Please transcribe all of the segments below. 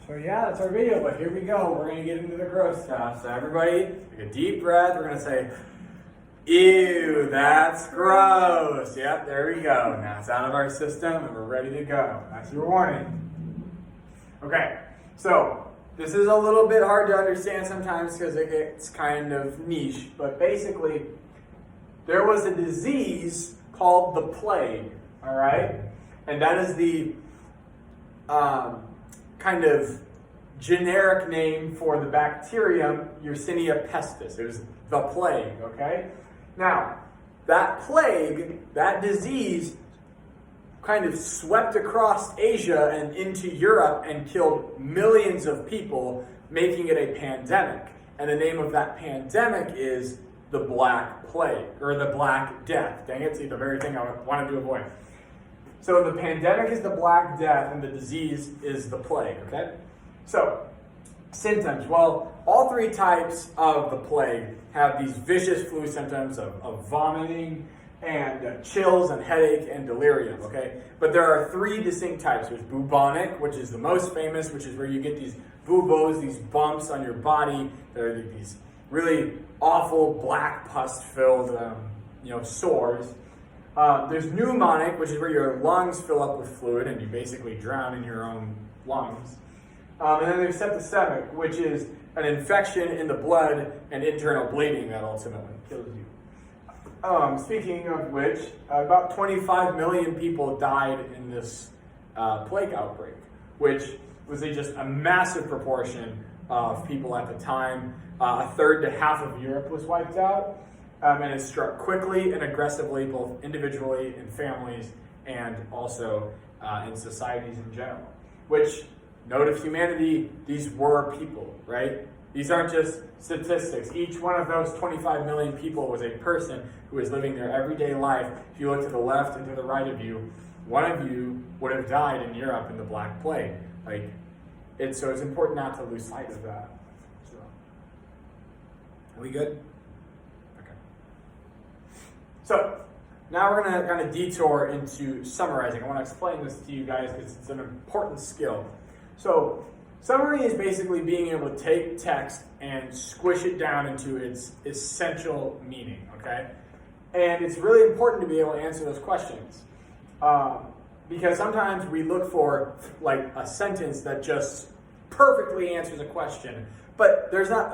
So yeah, that's our video, but here we go. We're gonna get into the gross stuff. So everybody, take a deep breath. We're gonna say, ew, that's gross. Yep, there we go. Now it's out of our system and we're ready to go. That's your warning. Okay, so this is a little bit hard to understand sometimes because it gets kind of niche, but basically, there was a disease called the plague, all right? And that is the kind of generic name for the bacterium Yersinia pestis. It was the plague, okay? Now, that plague, that disease, kind of swept across Asia and into Europe and killed millions of people, making it a pandemic. And the name of that pandemic is the Black Plague, or the Black Death. Dang it, see, the very thing I wanted to avoid. So the pandemic is the Black Death, and the disease is the plague, okay? So, symptoms. Well, all three types of the plague have these vicious flu symptoms of vomiting and chills and headache and delirium, okay? But there are three distinct types. There's bubonic, which is the most famous, which is where you get these buboes, these bumps on your body. There are these really awful black pus-filled sores. There's pneumonic, which is where your lungs fill up with fluid and you basically drown in your own lungs. And then there's septicemic, which is an infection in the blood and internal bleeding that ultimately kills you. Speaking of which, about 25 million people died in this plague outbreak, which was just a massive proportion of people at the time. A third to half of Europe was wiped out. And it struck quickly and aggressively, both individually in families and also in societies in general. Which, note of humanity, these were people, right? These aren't just statistics. Each one of those 25 million people was a person who was living their everyday life. If you look to the left and to the right of you, one of you would have died in Europe in the Black Plague. So it's important not to lose sight of that. So, are we good? So, now we're going to kind of detour into summarizing. I want to explain this to you guys because it's an important skill. So, summary is basically being able to take text and squish it down into its essential meaning, okay? And it's really important to be able to answer those questions. Because sometimes we look for like a sentence that just perfectly answers a question, but it's not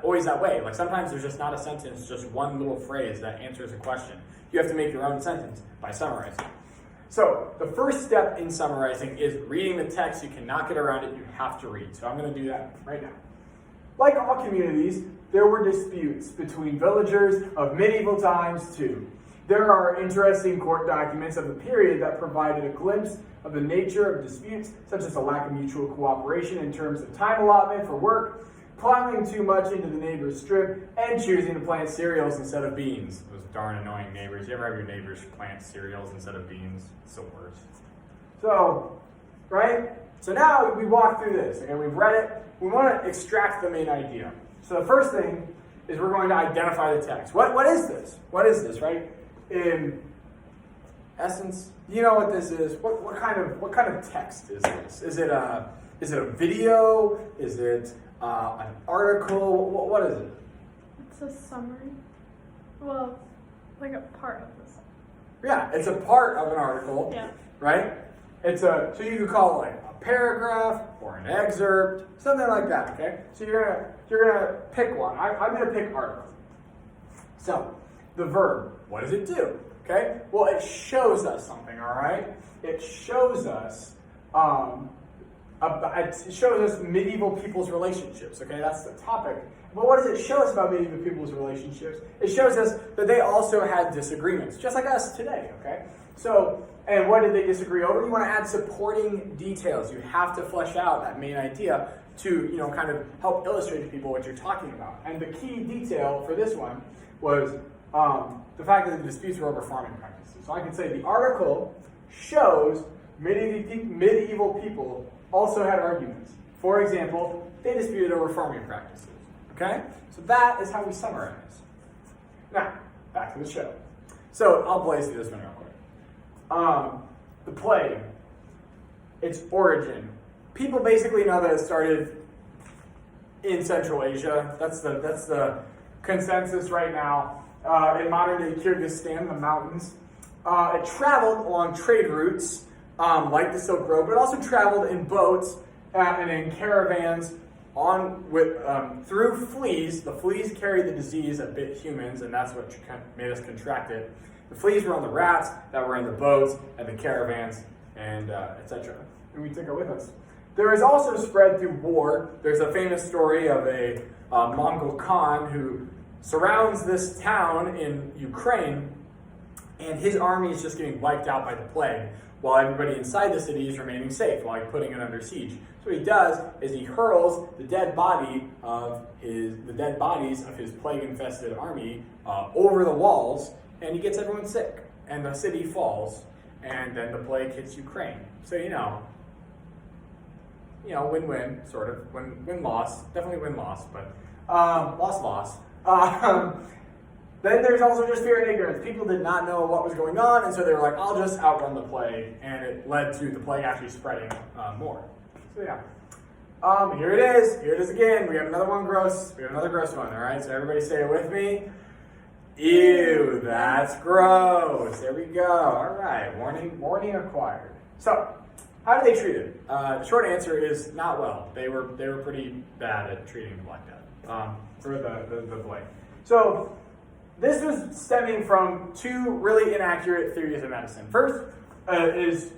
always that way. Like sometimes there's just not a sentence, just one little phrase that answers a question. You have to make your own sentence by summarizing. So the first step in summarizing is reading the text. You cannot get around it. You have to read. So I'm going to do that right now. Like all communities, there were disputes between villagers of medieval times too. There are interesting court documents of the period that provided a glimpse of the nature of disputes, such as a lack of mutual cooperation in terms of time allotment for work, plowing too much into the neighbor's strip, and choosing to plant cereals instead of beans. Those darn annoying neighbors. You ever have your neighbors plant cereals instead of beans? It's the worst. So, right? So now we walk through this, okay? We've read it. We want to extract the main idea. So the first thing is we're going to identify the text. What is this? What is this, right? In essence, you know what this is? What kind of text is this? Is it a video? Is it an article? What is it? It's a summary. Well, like a part of this. Yeah, it's a part of an article. Yeah. Right? So you could call it like a paragraph or an excerpt, something like that. Okay. So you're gonna pick one. I'm gonna pick article. So the verb. What does it do? Okay. Well, it shows us something. All right. It shows us. It shows us medieval people's relationships. Okay, that's the topic. But what does it show us about medieval people's relationships? It shows us that they also had disagreements, just like us today. Okay. So, and what did they disagree over? You want to add supporting details. You have to flesh out that main idea to, kind of help illustrate to people what you're talking about. And the key detail for this one was the fact that the disputes were over farming practices. So I can say the article shows medieval people also had arguments. For example, they disputed over farming practices. Okay? So that is how we summarize. Now, back to the show. So I'll blaze through this one real quick. The plague, its origin, people basically know that it started in Central Asia. That's the consensus right now. In modern-day Kyrgyzstan, the mountains. It traveled along trade routes like the Silk Road, but it also traveled in boats and in caravans through fleas. The fleas carried the disease that bit humans, and that's what made us contract it. The fleas were on the rats that were in the boats and the caravans, and etc. And we took it with us. There is also spread through war. There's a famous story of a Mongol Khan who surrounds this town in Ukraine, and his army is just getting wiped out by the plague, while everybody inside the city is remaining safe, while putting it under siege. So what he does is he hurls the dead bodies of his plague-infested army over the walls, and he gets everyone sick, and the city falls, and then the plague hits Ukraine. So win-win, sort of. Win-loss. Definitely win-loss, but loss-loss. Then there's also just fear and ignorance. People did not know what was going on, and so they were like, I'll just outrun the plague, and it led to the plague actually spreading more. So yeah. Here it is. Here it is again. We have another one gross. We have another gross one, all right? So everybody say it with me. Ew, that's gross. There we go. All right, warning acquired. So, how did they treat it? The short answer is not well. They were pretty bad at treating the Black Death for the plague. So, this was stemming from two really inaccurate theories of medicine. First is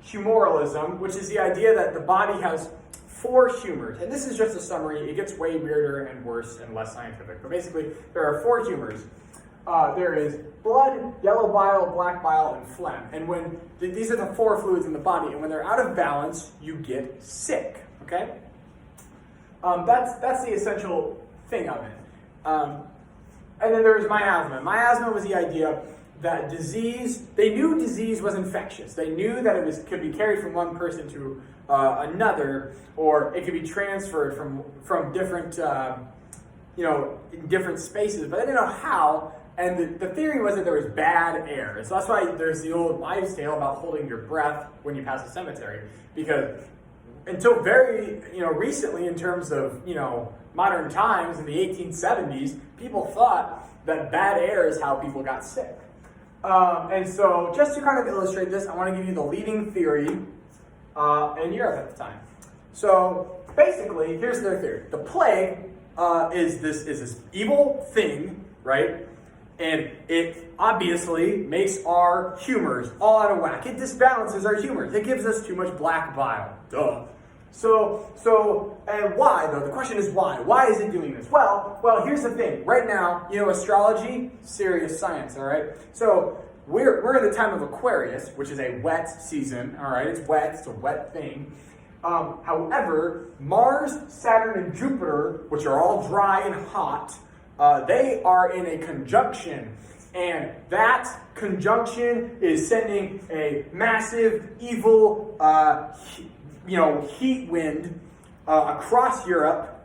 humoralism, which is the idea that the body has 4 humors. And this is just a summary. It gets way weirder and worse and less scientific. But basically, there are 4 humors. There is blood, yellow bile, black bile, and phlegm. And when these are the 4 fluids in the body, and when they're out of balance, you get sick. Okay? That's the essential thing of it. And then there's miasma. Miasma was the idea that they knew disease was infectious. They knew that it could be carried from one person to another, or it could be transferred from different, in different spaces, but they didn't know how. And the theory was that there was bad air. So that's why there's the old wives' tale about holding your breath when you pass a cemetery, because until very recently, in terms of modern times in the 1870s, people thought that bad air is how people got sick. And so just to kind of illustrate this, I want to give you the leading theory in Europe at the time. So basically, here's their theory. The plague is this evil thing, right? And it obviously makes our humors all out of whack. It disbalances our humors. It gives us too much black bile. Duh. And why, though? The question is why? Why is it doing this? Well, here's the thing. Right now, astrology, serious science, all right? So we're in the time of Aquarius, which is a wet season, all right? It's wet. It's a wet thing. However, Mars, Saturn, and Jupiter, which are all dry and hot, they are in a conjunction. And that conjunction is sending a massive, evil, heat wind across Europe,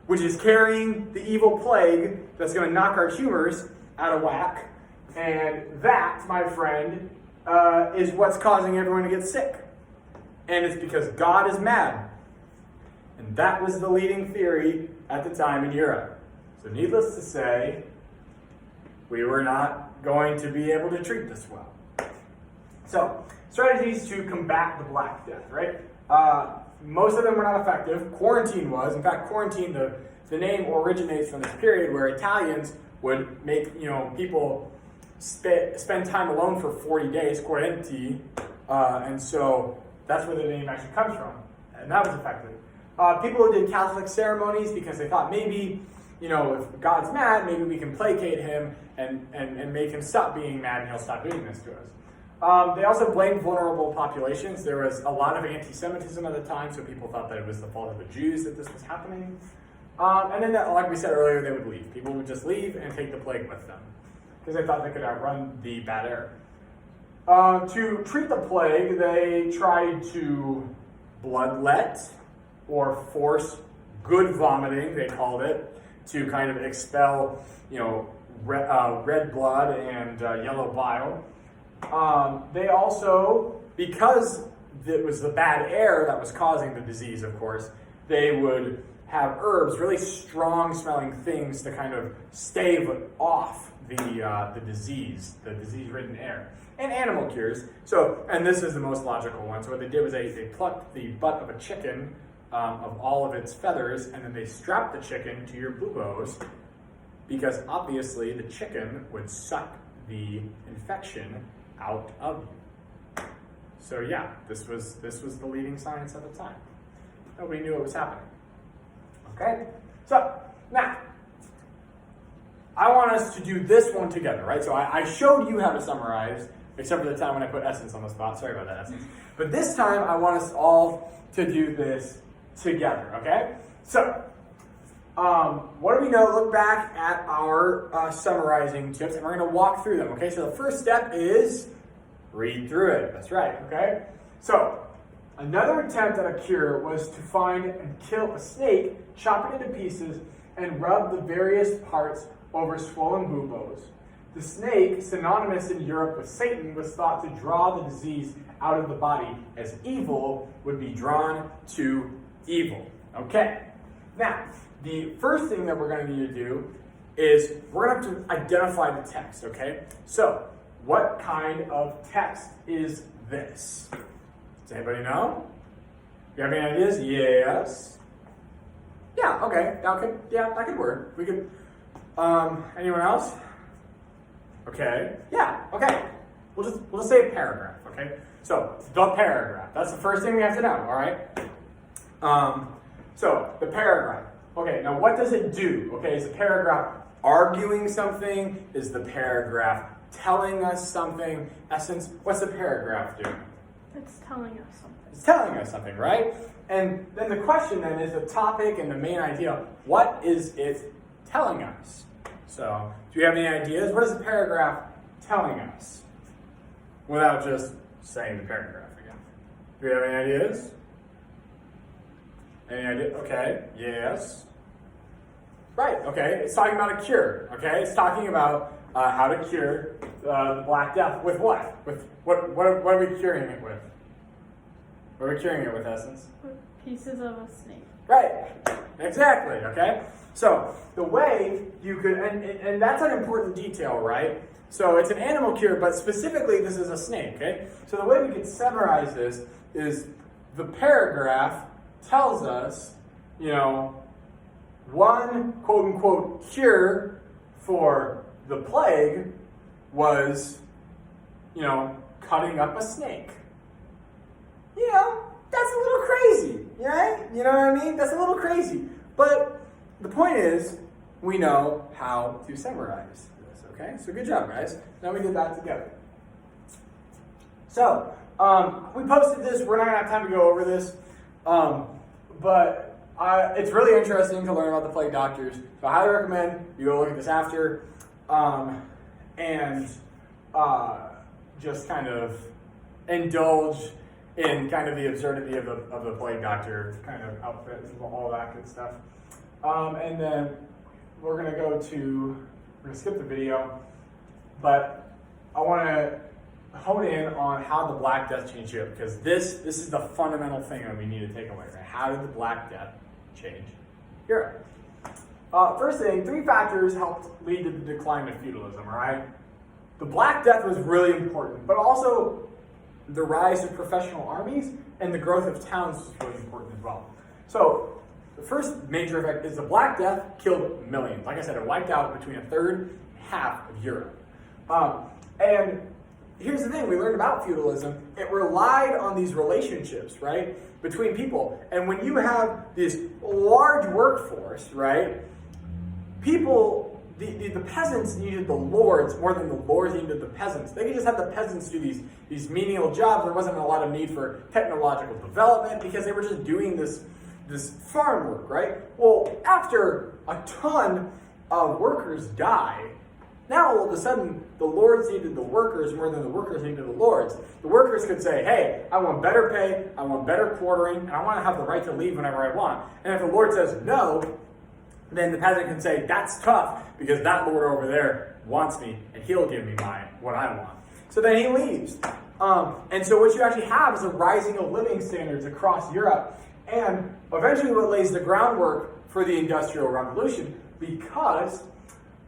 which is carrying the evil plague that's going to knock our humors out of whack. And that, my friend, is what's causing everyone to get sick. And it's because God is mad. And that was the leading theory at the time in Europe. So needless to say, we were not going to be able to treat this well. So, strategies to combat the Black Death, right? Most of them were not effective. Quarantine was. In fact, quarantine, the name originates from this period where Italians would make people spend time alone for 40 days, quarantine, and so that's where the name actually comes from, and that was effective. People who did Catholic ceremonies because they thought maybe, if God's mad, maybe we can placate him and make him stop being mad and he'll stop doing this to us. They also blamed vulnerable populations. There was a lot of anti-Semitism at the time, so people thought that it was the fault of the Jews that this was happening. And then, like we said earlier, they would leave. People would just leave and take the plague with them because they thought they could outrun the bad air. To treat the plague, they tried to bloodlet or force good vomiting, they called it, to kind of expel, red blood and yellow bile. They also, because that was the bad air that was causing the disease, of course, they would have herbs, really strong smelling things to kind of stave off the disease-ridden air. And animal cures. So, and this is the most logical one. So what they did was they plucked the butt of a chicken of all of its feathers, and then they strapped the chicken to your buboes, because obviously the chicken would suck the infection out of you. So yeah, this was the leading science at the time. Nobody knew what was happening. Okay? So, now, I want us to do this one together, right? So I showed you how to summarize, except for the time when I put Essence on the spot. Sorry about that, Essence. But this time, I want us all to do this together, okay? So, what do we know? Look back at our summarizing tips, and we're going to walk through them, okay? So the first step is read through it. That's right, okay? So, another attempt at a cure was to find and kill a snake, chop it into pieces, and rub the various parts over swollen buboes. The snake, synonymous in Europe with Satan, was thought to draw the disease out of the body, as evil would be drawn to evil. Okay, now, the first thing that we're going to need to do is we're going to have to identify the text, okay? So, what kind of text is this? Does anybody know? You have any ideas? Yes. Yeah, okay, that could work. We could, anyone else? Okay, yeah, okay. We'll just say a paragraph, okay? So, the paragraph. That's the first thing we have to know, all right? So, the paragraph. Okay, now what does it do? Okay, is the paragraph arguing something? Is the paragraph telling us something? Essence, what's the paragraph doing? It's telling us something. It's telling us something, right? And then the question then is the topic and the main idea. What is it telling us? So, do you have any ideas? What is the paragraph telling us? Without just saying the paragraph again. Do you have any ideas? Any idea? Okay, yes. Right, okay, it's talking about a cure, okay? It's talking about how to cure the Black Death. With what? With what are we curing it with? What are we curing it with, Essence? With pieces of a snake. Right, exactly, okay? So, the way you could, and that's an important detail, right? So, it's an animal cure, but specifically this is a snake, okay? So, the way we could summarize this is the paragraph tells us, one quote-unquote cure for the plague was, cutting up a snake. That's a little crazy, right? You know what I mean? That's a little crazy. But the point is, we know how to summarize this, okay? So good job, guys. Now we did that together. So, we posted this. We're not going to have time to go over this. But it's really interesting to learn about the plague doctors. So I highly recommend you go look at this after. And just kind of indulge in kind of the absurdity of the plague doctor kind of outfit and all that good stuff. And then we're going to skip the video, but I want to hone in on how the Black Death changed Europe, because this is the fundamental thing that we need to take away, right? How did the Black Death change Europe? First thing, 3 factors helped lead to the decline of feudalism, right? The Black Death was really important, but also the rise of professional armies and the growth of towns was really important as well. So, the first major effect is the Black Death killed millions. Like I said, it wiped out between a third and half of Europe. And here's the thing, we learned about feudalism. It relied on these relationships, right, between people. And when you have this large workforce, right, people, the peasants needed the lords more than the lords needed the peasants. They could just have the peasants do these menial jobs. There wasn't a lot of need for technological development because they were just doing this farm work, right? Well, after a ton of workers die, now all of a sudden the lords needed the workers more than the workers needed the lords. The workers could say, hey, I want better pay, I want better quartering, and I want to have the right to leave whenever I want. And if the lord says no, then the peasant can say, that's tough, because that lord over there wants me, and he'll give me what I want. So then he leaves. And so what you actually have is a rising of living standards across Europe, and eventually what lays the groundwork for the Industrial Revolution, because,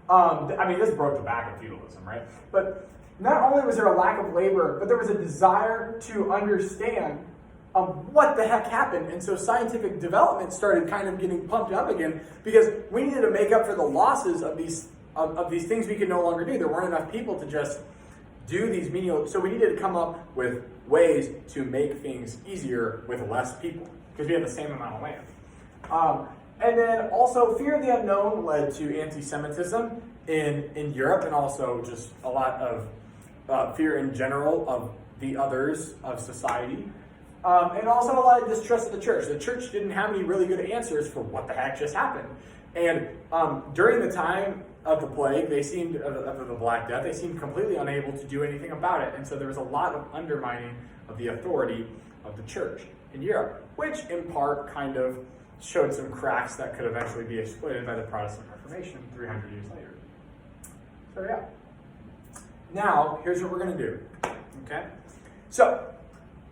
this broke the back of feudalism, right? But not only was there a lack of labor, but there was a desire to understand what the heck happened. And so scientific development started kind of getting pumped up again, because we needed to make up for the losses of these things we could no longer do. There weren't enough people to just do these menial, so we needed to come up with ways to make things easier with less people, because we had the same amount of land. And then also fear of the unknown led to anti-Semitism in Europe, and also just a lot of fear in general of the others of society. And also a lot of distrust of the church. The church didn't have any really good answers for what the heck just happened. And during the time of the plague, of the Black Death, they seemed completely unable to do anything about it. And so there was a lot of undermining of the authority of the church in Europe, which in part kind of showed some cracks that could eventually be exploited by the Protestant Reformation 300 years later. So yeah. Now, here's what we're going to do. Okay? So,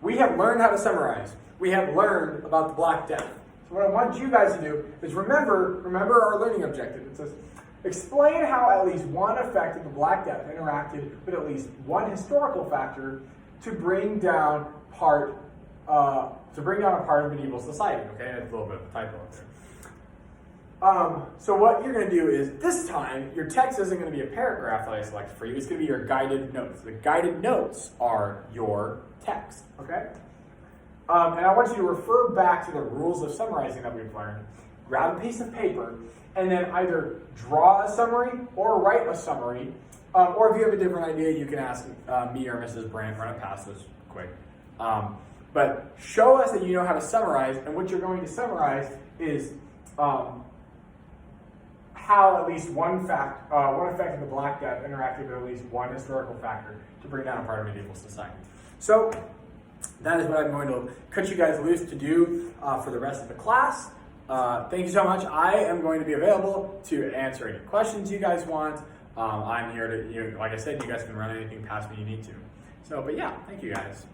we have learned how to summarize. We have learned about the Black Death. So what I want you guys to do is remember our learning objective. It says, explain how at least one effect of the Black Death interacted with at least one historical factor to bring down a part of medieval society. Okay, that's a little bit of a typo there. So what you're going to do is, this time, your text isn't going to be a paragraph that I selected for you. It's going to be your guided notes. The guided notes are your text, okay? And I want you to refer back to the rules of summarizing that we've learned. Grab a piece of paper, and then either draw a summary or write a summary. Or if you have a different idea, you can ask me or Mrs. Brandt. Run it past us quick. But show us that you know how to summarize, and what you're going to summarize is how at least one effect of the Black Death interacted with at least one historical factor to bring down a part of medieval society. So that is what I'm going to cut you guys loose to do for the rest of the class. Thank you so much. I am going to be available to answer any questions you guys want. I'm here to, like I said, you guys can run anything past me you need to. So, but yeah, thank you guys.